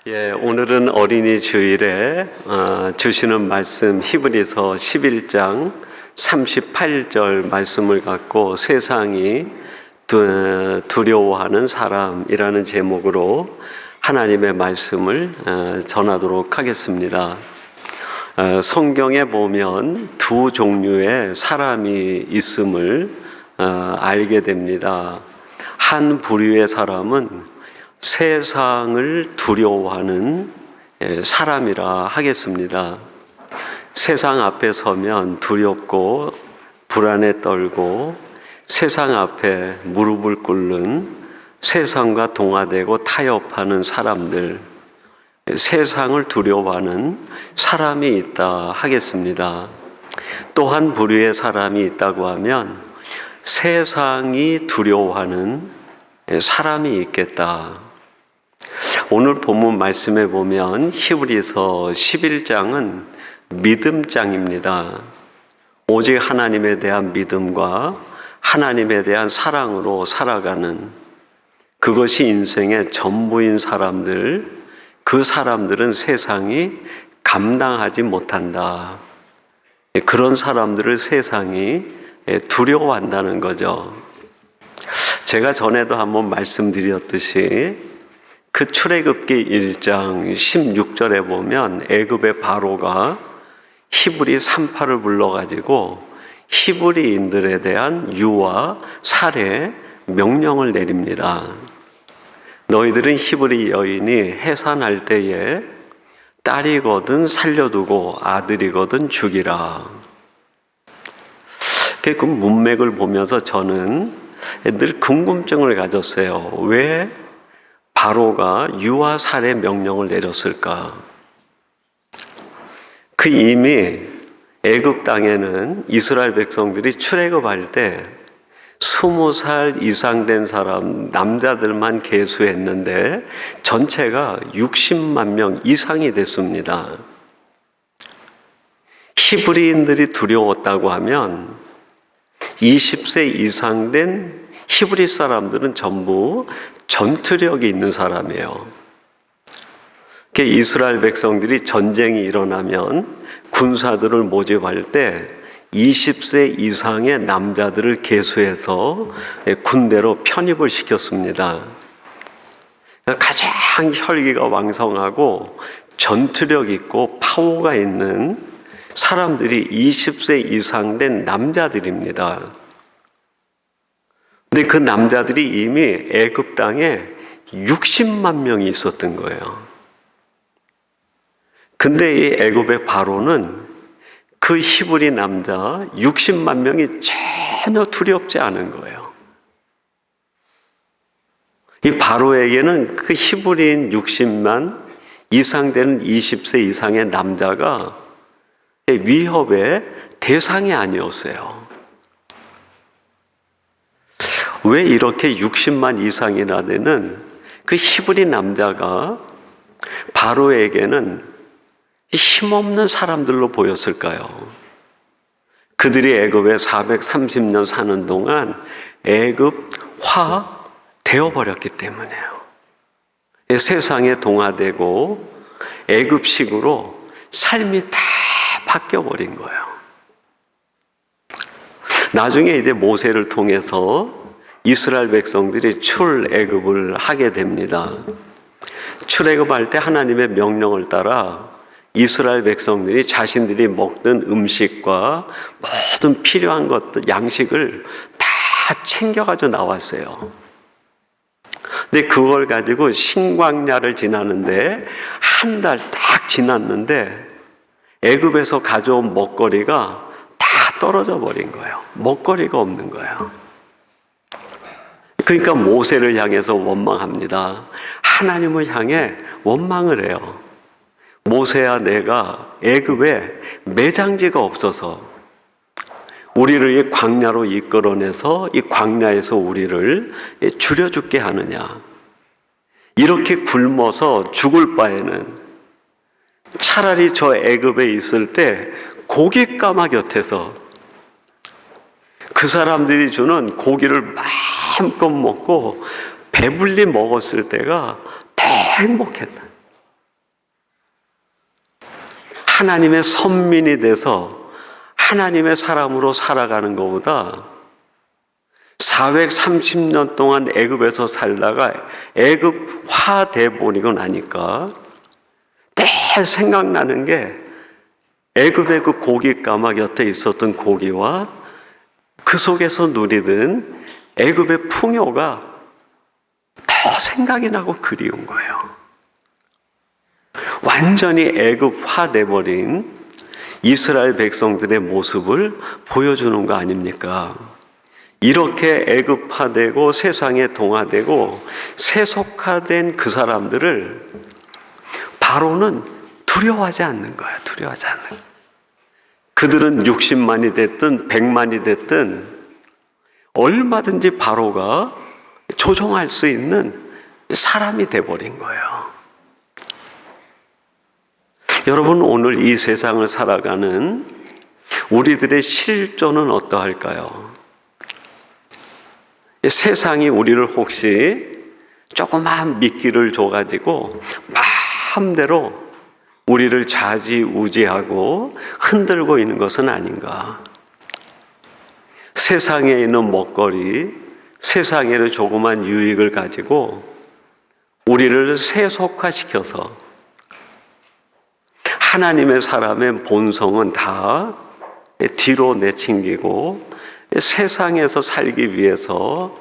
오늘은 어린이 주일에 주시는 말씀 히브리서 11장 38절 말씀을 갖고 세상이 두려워하는 사람이라는 제목으로 하나님의 말씀을 전하도록 하겠습니다. 성경에 보면 두 종류의 사람이 있음을 알게 됩니다. 한 부류의 사람은 세상을 두려워하는 사람이라 하겠습니다. 세상 앞에 서면 두렵고 불안에 떨고 세상 앞에 무릎을 꿇는 세상과 동화되고 타협하는 사람들, 세상을 두려워하는 사람이 있다 하겠습니다. 또 한 부류의 사람이 있다고 하면 세상이 두려워하는 사람이 있겠다. 오늘 본문 말씀에 보면 히브리서 11장은 믿음장입니다. 오직 하나님에 대한 믿음과 하나님에 대한 사랑으로 살아가는 그것이 인생의 전부인 사람들, 그 사람들은 세상이 감당하지 못한다. 그런 사람들을 세상이 두려워한다는 거죠. 제가 전에도 한번 말씀드렸듯이 그 출애굽기 1장 16절에 보면 애굽의 바로가 히브리 산파를 불러가지고 히브리인들에 대한 유아 살해 명령을 내립니다. 너희들은 히브리 여인이 해산할 때에 딸이거든 살려두고 아들이거든 죽이라. 그 문맥을 보면서 저는 늘 궁금증을 가졌어요. 왜 바로가 유아 살해 명령을 내렸을까? 그 이미 애굽 땅에는 이스라엘 백성들이 출애굽할 때 20살 이상 된 사람 남자들만 계수했는데 전체가 60만 명 이상이 됐습니다. 히브리인들이 두려웠다고 하면 20세 이상 된 히브리 사람들은 전부 전투력이 있는 사람이에요. 이스라엘 백성들이 전쟁이 일어나면 군사들을 모집할 때 20세 이상의 남자들을 계수해서 군대로 편입을 시켰습니다. 가장 혈기가 왕성하고 전투력 있고 파워가 있는 사람들이 20세 이상 된 남자들입니다. 근데 그 남자들이 이미 애굽 땅에 60만 명이 있었던 거예요. 근데 이 애굽의 바로는 그 히브리 남자 60만 명이 전혀 두렵지 않은 거예요. 이 바로에게는 그 히브리인 60만 이상 되는 20세 이상의 남자가 위협의 대상이 아니었어요. 왜 이렇게 60만 이상이나 되는 그 히브리 남자가 바로에게는 힘없는 사람들로 보였을까요? 그들이 애굽에 430년 사는 동안 애굽화 되어버렸기 때문에요. 세상에 동화되고 애굽식으로 삶이 다 바뀌어버린 거예요. 나중에 이제 모세를 통해서 이스라엘 백성들이 출애굽을 하게 됩니다. 출애굽할 때 하나님의 명령을 따라 이스라엘 백성들이 자신들이 먹던 음식과 모든 필요한 것들, 양식을 다 챙겨가지고 나왔어요. 근데 그걸 가지고 신광야를 지나는데 한 달 딱 지났는데 애굽에서 가져온 먹거리가 다 떨어져 버린 거예요. 먹거리가 없는 거예요. 그러니까 모세를 향해서 원망합니다. 하나님을 향해 원망을 해요. 모세야, 내가 애굽에 매장지가 없어서 우리를 이 광야로 이끌어내서 이 광야에서 우리를 줄여 죽게 하느냐. 이렇게 굶어서 죽을 바에는 차라리 저 애굽에 있을 때 고깃가마 곁에서 그 사람들이 주는 고기를 마음껏 먹고 배불리 먹었을 때가 더 행복했다. 하나님의 선민이 돼서 하나님의 사람으로 살아가는 것보다 430년 동안 애굽에서 살다가 애굽화 돼버리고 나니까 늘 생각나는 게 애굽의 그 고기 가마 곁에 있었던 고기와 그 속에서 누리던 애굽의 풍요가 더 생각이 나고 그리운 거예요. 완전히 애굽화 돼버린 이스라엘 백성들의 모습을 보여주는 거 아닙니까? 이렇게 애굽화되고 세상에 동화되고 세속화된 그 사람들을 바로는 두려워하지 않는 거예요. 두려워하지 않는 거예요. 그들은 60만이 됐든 100만이 됐든 얼마든지 바로가 조종할 수 있는 사람이 돼버린 거예요. 여러분, 오늘 이 세상을 살아가는 우리들의 실존은 어떠할까요? 세상이 우리를 혹시 조그마한 미끼를 줘가지고 마음대로 우리를 좌지우지하고 흔들고 있는 것은 아닌가? 세상에 있는 먹거리, 세상에는 조그만 유익을 가지고 우리를 세속화시켜서 하나님의 사람의 본성은 다 뒤로 내친기고 세상에서 살기 위해서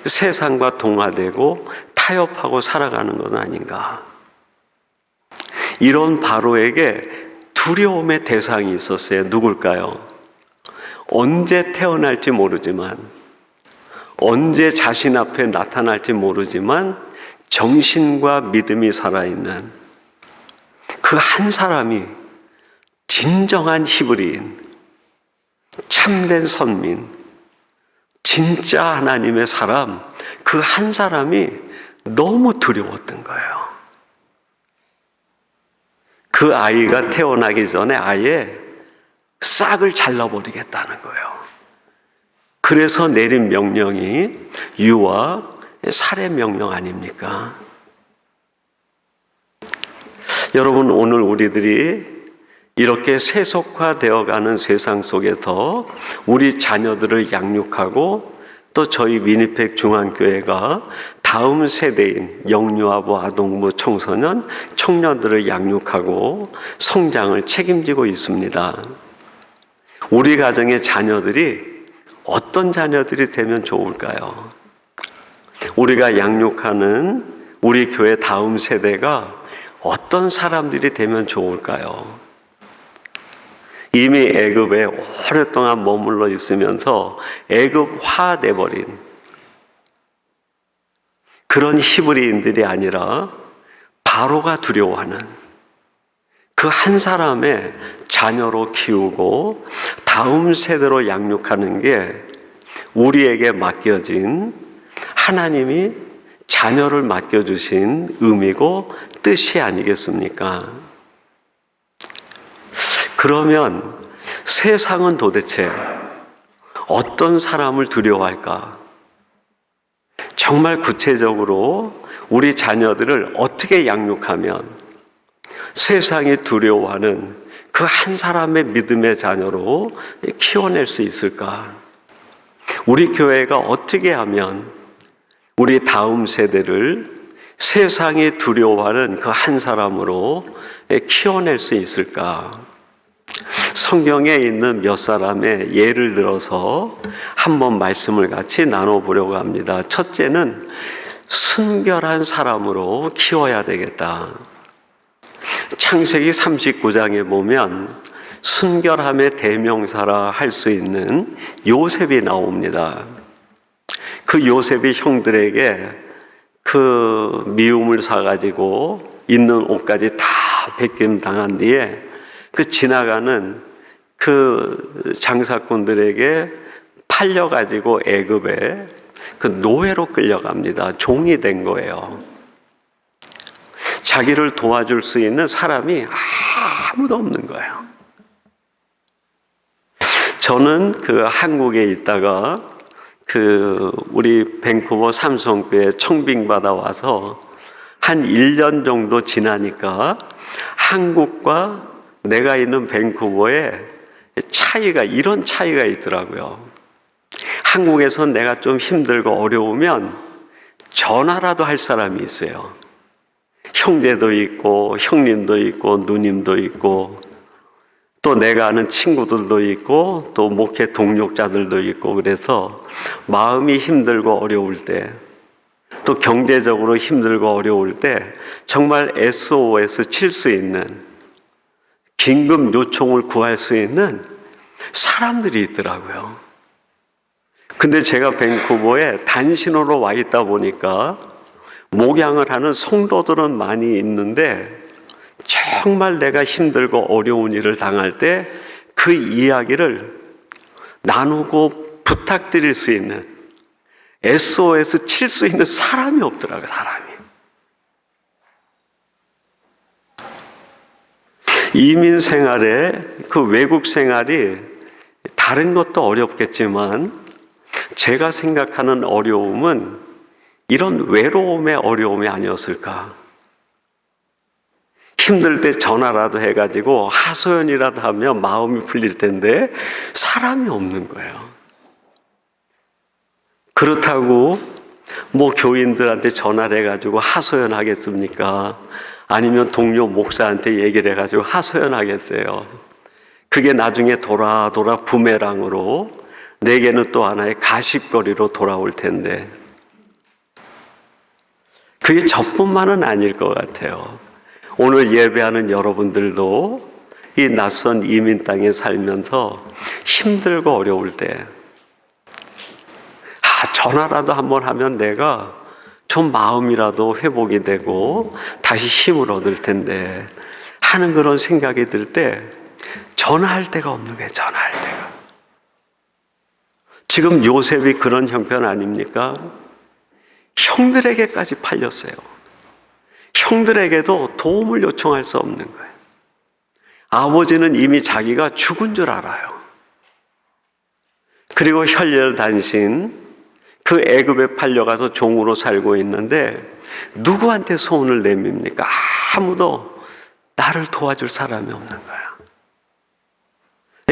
세상과 동화되고 타협하고 살아가는 건 아닌가? 이런 바로에게 두려움의 대상이 있었어요. 누굴까요? 언제 태어날지 모르지만, 언제 자신 앞에 나타날지 모르지만 정신과 믿음이 살아있는 그 한 사람이 진정한 히브리인, 참된 선민, 진짜 하나님의 사람, 그 한 사람이 너무 두려웠던 거예요. 그 아이가 태어나기 전에 아예 싹을 잘라버리겠다는 거예요. 그래서 내린 명령이 유아 살해 명령 아닙니까? 여러분, 오늘 우리들이 이렇게 세속화되어가는 세상 속에서 우리 자녀들을 양육하고 또 저희 위니펙 중앙교회가 다음 세대인 영유아부, 아동부, 청소년, 청년들을 양육하고 성장을 책임지고 있습니다. 우리 가정의 자녀들이 어떤 자녀들이 되면 좋을까요? 우리가 양육하는 우리 교회 다음 세대가 어떤 사람들이 되면 좋을까요? 이미 애굽에 오랫동안 머물러 있으면서 애굽화 돼버린 그런 히브리인들이 아니라 바로가 두려워하는 그 한 사람의 자녀로 키우고 다음 세대로 양육하는 게 우리에게 맡겨진 하나님이 자녀를 맡겨주신 의미고 뜻이 아니겠습니까? 그러면 세상은 도대체 어떤 사람을 두려워할까? 정말 구체적으로 우리 자녀들을 어떻게 양육하면 세상이 두려워하는 그 한 사람의 믿음의 자녀로 키워낼 수 있을까? 우리 교회가 어떻게 하면 우리 다음 세대를 세상이 두려워하는 그 한 사람으로 키워낼 수 있을까? 성경에 있는 몇 사람의 예를 들어서 한번 말씀을 같이 나눠보려고 합니다. 첫째는 순결한 사람으로 키워야 되겠다. 창세기 39장에 보면 순결함의 대명사라 할 수 있는 요셉이 나옵니다. 그 요셉이 형들에게 그 미움을 사가지고 있는 옷까지 다 벗김 당한 뒤에 그 지나가는 그 장사꾼들에게 팔려가지고 애굽에 그 노예로 끌려갑니다. 종이 된 거예요. 자기를 도와줄 수 있는 사람이 아무도 없는 거예요. 저는 그 한국에 있다가 그 우리 밴쿠버 삼성교회 청빙받아 와서 한 1년 정도 지나니까 한국과 내가 있는 밴쿠버에 이런 차이가 있더라고요. 한국에서 내가 좀 힘들고 어려우면 전화라도 할 사람이 있어요. 형제도 있고 형님도 있고 누님도 있고 또 내가 아는 친구들도 있고 또 목회 동력자들도 있고, 그래서 마음이 힘들고 어려울 때, 또 경제적으로 힘들고 어려울 때 정말 SOS 칠 수 있는, 긴급 요청을 구할 수 있는 사람들이 있더라고요. 근데 제가 밴쿠버에 단신으로 와 있다 보니까 목양을 하는 성도들은 많이 있는데, 정말 내가 힘들고 어려운 일을 당할 때 그 이야기를 나누고 부탁드릴 수 있는, SOS 칠 수 있는 사람이 없더라고요, 사람이. 이민 생활에, 그 외국 생활이 다른 것도 어렵겠지만 제가 생각하는 어려움은 이런 외로움의 어려움이 아니었을까. 힘들 때 전화라도 해가지고 하소연이라도 하면 마음이 풀릴 텐데 사람이 없는 거예요. 그렇다고 뭐 교인들한테 전화를 해가지고 하소연하겠습니까? 아니면 동료 목사한테 얘기를 해가지고 하소연하겠어요? 그게 나중에 돌아 부메랑으로 내게는 또 하나의 가십거리로 돌아올 텐데, 그게 저뿐만은 아닐 것 같아요. 오늘 예배하는 여러분들도 이 낯선 이민 땅에 살면서 힘들고 어려울 때, 전화라도 한번 하면 내가 좀 마음이라도 회복이 되고 다시 힘을 얻을 텐데 하는 그런 생각이 들 때 전화할 데가 없는 거예요. 전화할 데가. 지금 요셉이 그런 형편 아닙니까? 형들에게까지 팔렸어요. 형들에게도 도움을 요청할 수 없는 거예요. 아버지는 이미 자기가 죽은 줄 알아요. 그리고 혈혈단신 그 애굽에 팔려가서 종으로 살고 있는데 누구한테 소원을 내밉니까? 아무도 나를 도와줄 사람이 없는 거야.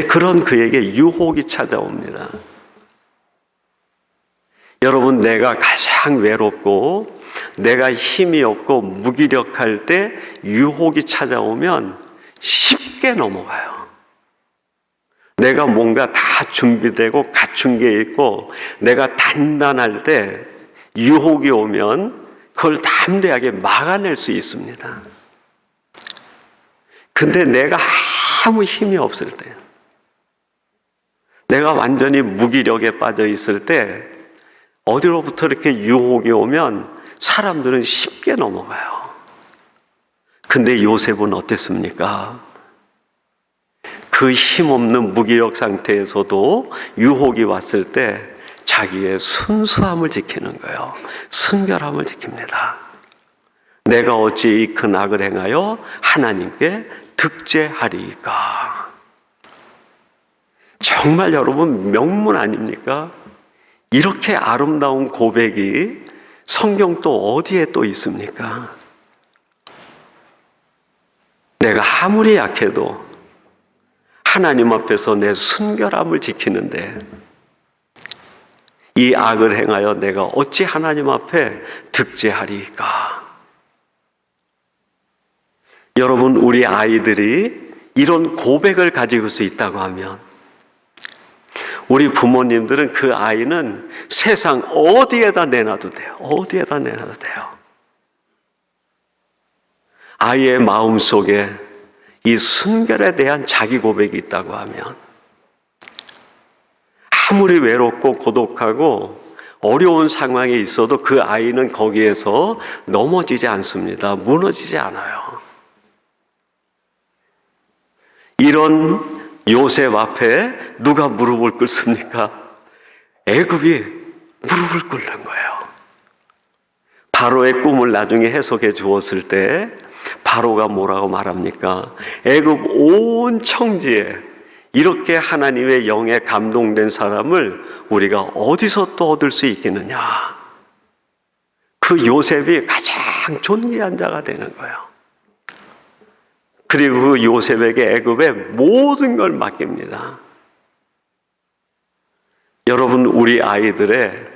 그런 그에게 유혹이 찾아옵니다. 여러분, 내가 가장 외롭고 내가 힘이 없고 무기력할 때 유혹이 찾아오면 쉽게 넘어가요. 내가 뭔가 다 준비되고 갖춘 게 있고 내가 단단할 때 유혹이 오면 그걸 담대하게 막아낼 수 있습니다. 근데 내가 아무 힘이 없을 때, 내가 완전히 무기력에 빠져 있을 때 어디로부터 이렇게 유혹이 오면 사람들은 쉽게 넘어가요. 근데 요셉은 어땠습니까? 그 힘없는 무기력 상태에서도 유혹이 왔을 때 자기의 순수함을 지키는 거예요. 순결함을 지킵니다. 내가 어찌 이 큰 악을 행하여 하나님께 득죄하리까. 정말 여러분, 명문 아닙니까? 이렇게 아름다운 고백이 성경 또 어디에 또 있습니까? 내가 아무리 약해도 하나님 앞에서 내 순결함을 지키는데 이 악을 행하여 내가 어찌 하나님 앞에 득죄하리까? 여러분, 우리 아이들이 이런 고백을 가지고 수 있다고 하면 우리 부모님들은 그 아이는 세상 어디에다 내놔도 돼요. 어디에다 내놔도 돼요. 아이의 마음속에 이 순결에 대한 자기 고백이 있다고 하면 아무리 외롭고 고독하고 어려운 상황에 있어도 그 아이는 거기에서 넘어지지 않습니다. 무너지지 않아요. 이런 요셉 앞에 누가 무릎을 꿇습니까? 애굽이 무릎을 꿇는 거예요. 바로의 꿈을 나중에 해석해 주었을 때 바로가 뭐라고 말합니까? 애굽 온 청지에 이렇게 하나님의 영에 감동된 사람을 우리가 어디서 또 얻을 수 있겠느냐? 그 요셉이 가장 존귀한 자가 되는 거예요. 그리고 그 요셉에게 애굽의 모든 걸 맡깁니다. 여러분, 우리 아이들의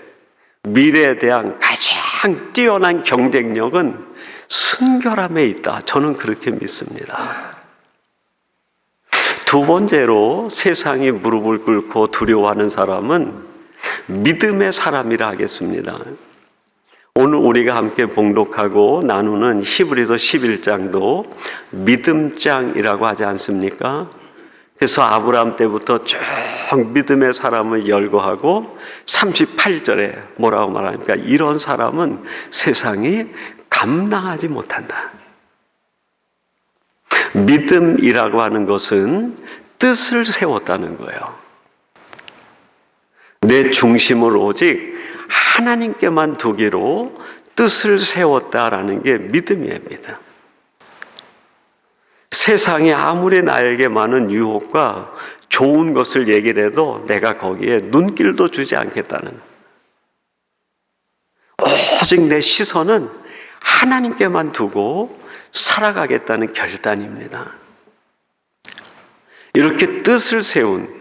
미래에 대한 가장 뛰어난 경쟁력은 순결함에 있다. 저는 그렇게 믿습니다. 두 번째로 세상이 무릎을 꿇고 두려워하는 사람은 믿음의 사람이라 하겠습니다. 오늘 우리가 함께 봉독하고 나누는 히브리서 11장도 믿음장이라고 하지 않습니까? 그래서 아브라함 때부터 쭉 믿음의 사람을 열거하고 38절에 뭐라고 말합니까? 이런 사람은 세상이 감당하지 못한다. 믿음이라고 하는 것은 뜻을 세웠다는 거예요. 내 중심을 오직 하나님께만 두기로 뜻을 세웠다라는 게 믿음입니다. 세상에 아무리 나에게 많은 유혹과 좋은 것을 얘기를 해도 내가 거기에 눈길도 주지 않겠다는, 오직 내 시선은 하나님께만 두고 살아가겠다는 결단입니다. 이렇게 뜻을 세운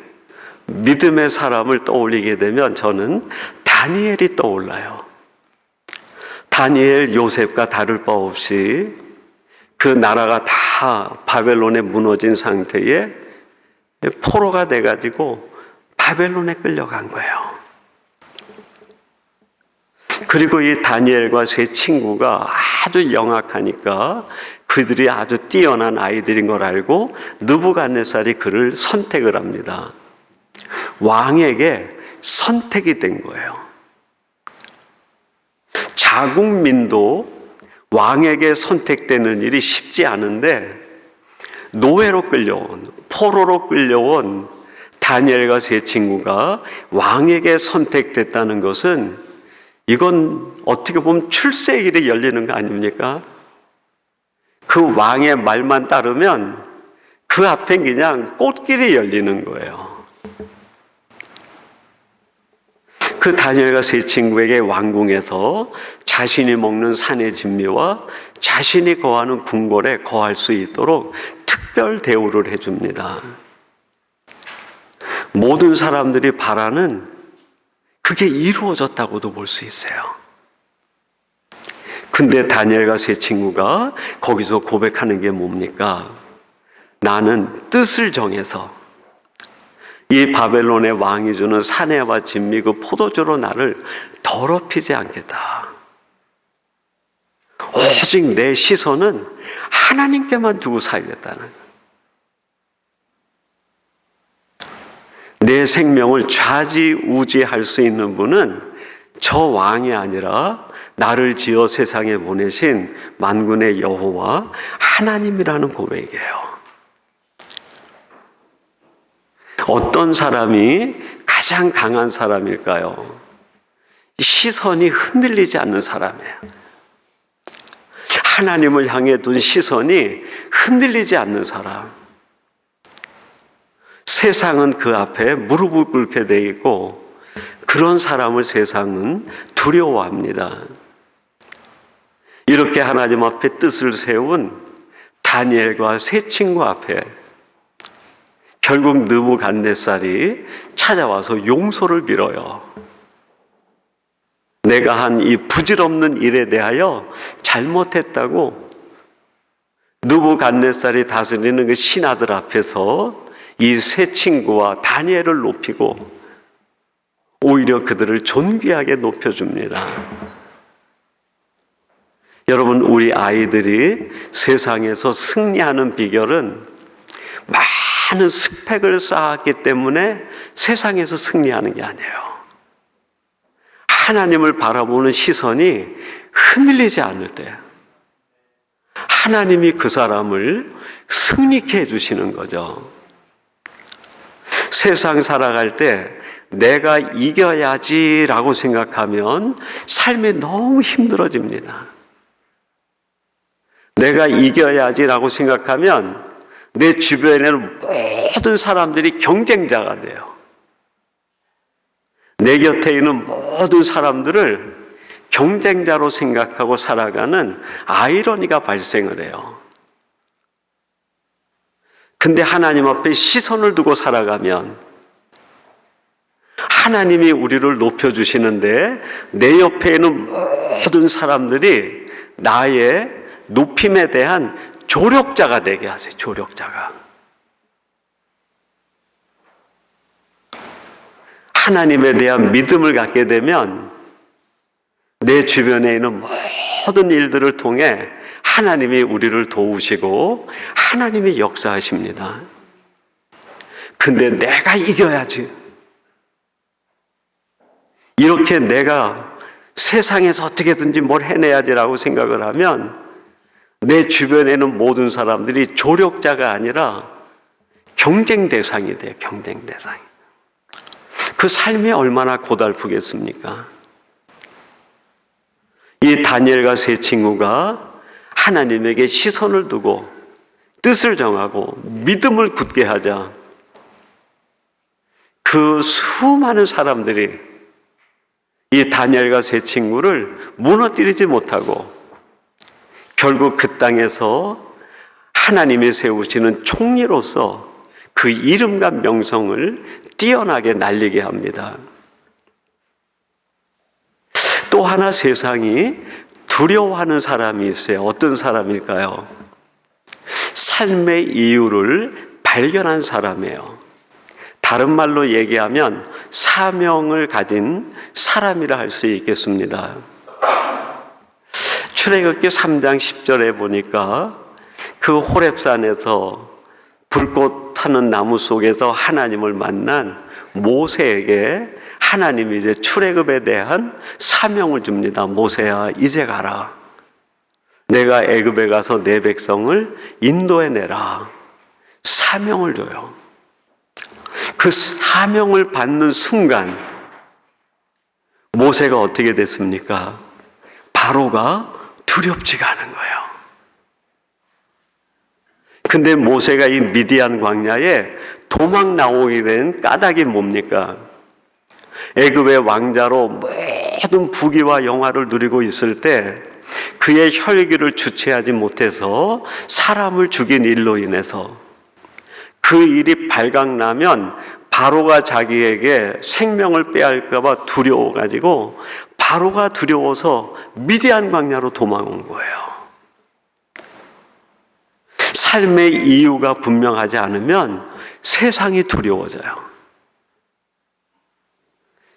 믿음의 사람을 떠올리게 되면 저는 다니엘이 떠올라요. 다니엘, 요셉과 다를 바 없이 그 나라가 다 바벨론에 무너진 상태에 포로가 돼가지고 바벨론에 끌려간 거예요. 그리고 이 다니엘과 세 친구가 아주 영악하니까 그들이 아주 뛰어난 아이들인 걸 알고 느부갓네살이 그를 선택을 합니다. 왕에게 선택이 된 거예요. 자국민도 왕에게 선택되는 일이 쉽지 않은데 노예로 끌려온, 포로로 끌려온 다니엘과 세 친구가 왕에게 선택됐다는 것은 이건 어떻게 보면 출세의 길이 열리는 거 아닙니까? 그 왕의 말만 따르면 그 앞엔 그냥 꽃길이 열리는 거예요. 그 다니엘과 세 친구에게 왕궁에서 자신이 먹는 산의 진미와 자신이 거하는 궁궐에 거할 수 있도록 특별 대우를 해줍니다. 모든 사람들이 바라는 그게 이루어졌다고도 볼 수 있어요. 근데 다니엘과 세 친구가 거기서 고백하는 게 뭡니까? 나는 뜻을 정해서 이 바벨론의 왕이 주는 사내와 진미 그 포도주로 나를 더럽히지 않겠다. 오직 내 시선은 하나님께만 두고 살겠다는, 내 생명을 좌지우지할 수 있는 분은 저 왕이 아니라 나를 지어 세상에 보내신 만군의 여호와 하나님이라는 고백이에요. 어떤 사람이 가장 강한 사람일까요? 시선이 흔들리지 않는 사람이에요. 하나님을 향해 둔 시선이 흔들리지 않는 사람. 세상은 그 앞에 무릎을 꿇게 돼 있고 그런 사람을 세상은 두려워합니다. 이렇게 하나님 앞에 뜻을 세운 다니엘과 세 친구 앞에 결국 느부갓네살이 찾아와서 용서를 빌어요. 내가 한 이 부질없는 일에 대하여 잘못했다고 느부갓네살이 다스리는 그 신하들 앞에서 이 세 친구와 다니엘을 높이고 오히려 그들을 존귀하게 높여줍니다. 여러분, 우리 아이들이 세상에서 승리하는 비결은 많은 스펙을 쌓았기 때문에 세상에서 승리하는 게 아니에요. 하나님을 바라보는 시선이 흔들리지 않을 때 하나님이 그 사람을 승리케 해주시는 거죠. 세상 살아갈 때 내가 이겨야지라고 생각하면 삶이 너무 힘들어집니다. 내가 이겨야지라고 생각하면 내 주변에는 모든 사람들이 경쟁자가 돼요. 내 곁에 있는 모든 사람들을 경쟁자로 생각하고 살아가는 아이러니가 발생을 해요. 근데 하나님 앞에 시선을 두고 살아가면 하나님이 우리를 높여주시는데 내 옆에 있는 모든 사람들이 나의 높임에 대한 조력자가 되게 하세요. 조력자가. 하나님에 대한 믿음을 갖게 되면 내 주변에 있는 모든 일들을 통해 하나님이 우리를 도우시고 하나님이 역사하십니다. 근데 내가 이겨야지. 이렇게 내가 세상에서 어떻게든지 뭘 해내야지라고 생각을 하면 내 주변에 있는 모든 사람들이 조력자가 아니라 경쟁 대상이 돼요. 경쟁 대상. 그 삶이 얼마나 고달프겠습니까? 이 다니엘과 세 친구가 하나님에게 시선을 두고 뜻을 정하고 믿음을 굳게 하자 그 수많은 사람들이 이 다니엘과 세 친구를 무너뜨리지 못하고 결국 그 땅에서 하나님이 세우시는 총리로서 그 이름과 명성을 뛰어나게 날리게 합니다. 또 하나 세상이 두려워하는 사람이 있어요. 어떤 사람일까요? 삶의 이유를 발견한 사람이에요. 다른 말로 얘기하면 사명을 가진 사람이라 할 수 있겠습니다. 출애굽기 3장 10절에 보니까 그 호렙산에서 불꽃 타는 나무 속에서 하나님을 만난 모세에게 하나님이 이제 출애굽에 대한 사명을 줍니다. 모세야, 이제 가라. 내가 애굽에 가서 내 백성을 인도해 내라. 사명을 줘요. 그 사명을 받는 순간 모세가 어떻게 됐습니까? 바로가 두렵지가 않은 거예요. 근데 모세가 이 미디안 광야에 도망 나오게 된 까닭이 뭡니까? 애굽의 왕자로 모든 부귀와 영화를 누리고 있을 때 그의 혈기를 주체하지 못해서 사람을 죽인 일로 인해서 그 일이 발각나면 바로가 자기에게 생명을 빼앗을까 봐 두려워가지고 바로가 두려워서 미디안 광야로 도망온 거예요. 삶의 이유가 분명하지 않으면 세상이 두려워져요.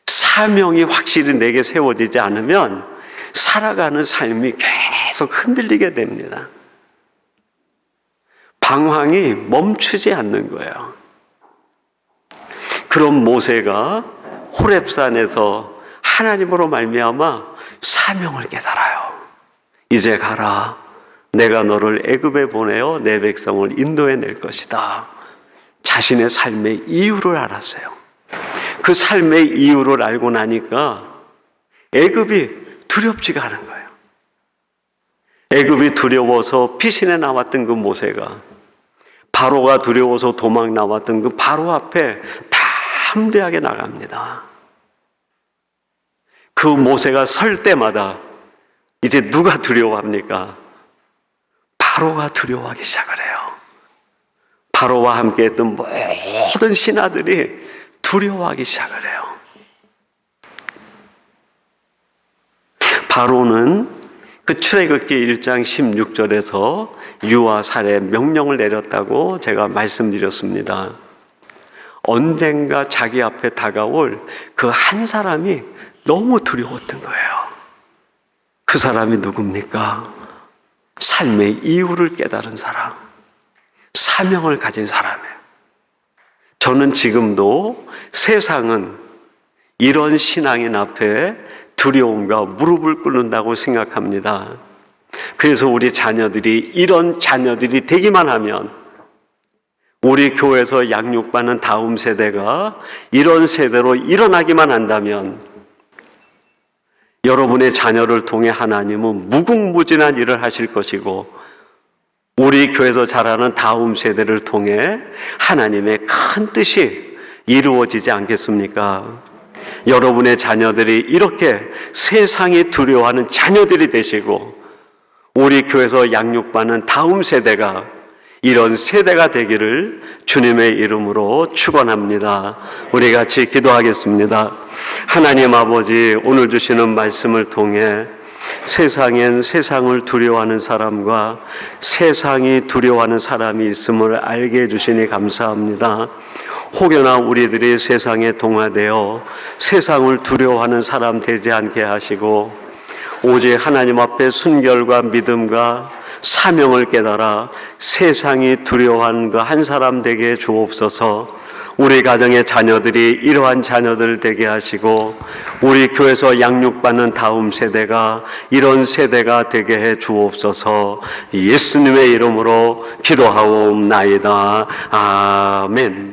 사명이 확실히 내게 세워지지 않으면 살아가는 삶이 계속 흔들리게 됩니다. 방황이 멈추지 않는 거예요. 그럼 모세가 호렙산에서 하나님으로 말미암아 사명을 깨달아요. 이제 가라. 내가 너를 애굽에 보내어 내 백성을 인도해 낼 것이다. 자신의 삶의 이유를 알았어요. 그 삶의 이유를 알고 나니까 애굽이 두렵지가 않은 거예요. 애굽이 두려워서 피신해 나왔던 그 모세가 바로가 두려워서 도망 나왔던 그 바로 앞에 담대하게 나갑니다. 그 모세가 설 때마다 이제 누가 두려워합니까? 바로가 두려워하기 시작을 해요. 바로와 함께 했던 모든 신하들이 두려워하기 시작을 해요. 바로는 그 출애굽기 1장 16절에서 유아 살해 명령을 내렸다고 제가 말씀드렸습니다. 언젠가 자기 앞에 다가올 그 한 사람이 너무 두려웠던 거예요. 그 사람이 누굽니까? 삶의 이유를 깨달은 사람, 사명을 가진 사람이에요. 저는 지금도 세상은 이런 신앙인 앞에 두려움과 무릎을 꿇는다고 생각합니다. 그래서 우리 자녀들이 이런 자녀들이 되기만 하면 우리 교회에서 양육받는 다음 세대가 이런 세대로 일어나기만 한다면 여러분의 자녀를 통해 하나님은 무궁무진한 일을 하실 것이고 우리 교회에서 자라는 다음 세대를 통해 하나님의 큰 뜻이 이루어지지 않겠습니까? 여러분의 자녀들이 이렇게 세상이 두려워하는 자녀들이 되시고 우리 교회에서 양육받는 다음 세대가 이런 세대가 되기를 주님의 이름으로 축원합니다. 우리 같이 기도하겠습니다. 하나님 아버지, 오늘 주시는 말씀을 통해 세상엔 세상을 두려워하는 사람과 세상이 두려워하는 사람이 있음을 알게 해주시니 감사합니다. 혹여나 우리들이 세상에 동화되어 세상을 두려워하는 사람 되지 않게 하시고 오직 하나님 앞에 순결과 믿음과 사명을 깨달아 세상이 두려워하는 그 한 사람 되게 주옵소서. 우리 가정의 자녀들이 이러한 자녀들 되게 하시고 우리 교회에서 양육받는 다음 세대가 이런 세대가 되게 해 주옵소서. 예수님의 이름으로 기도하옵나이다. 아멘.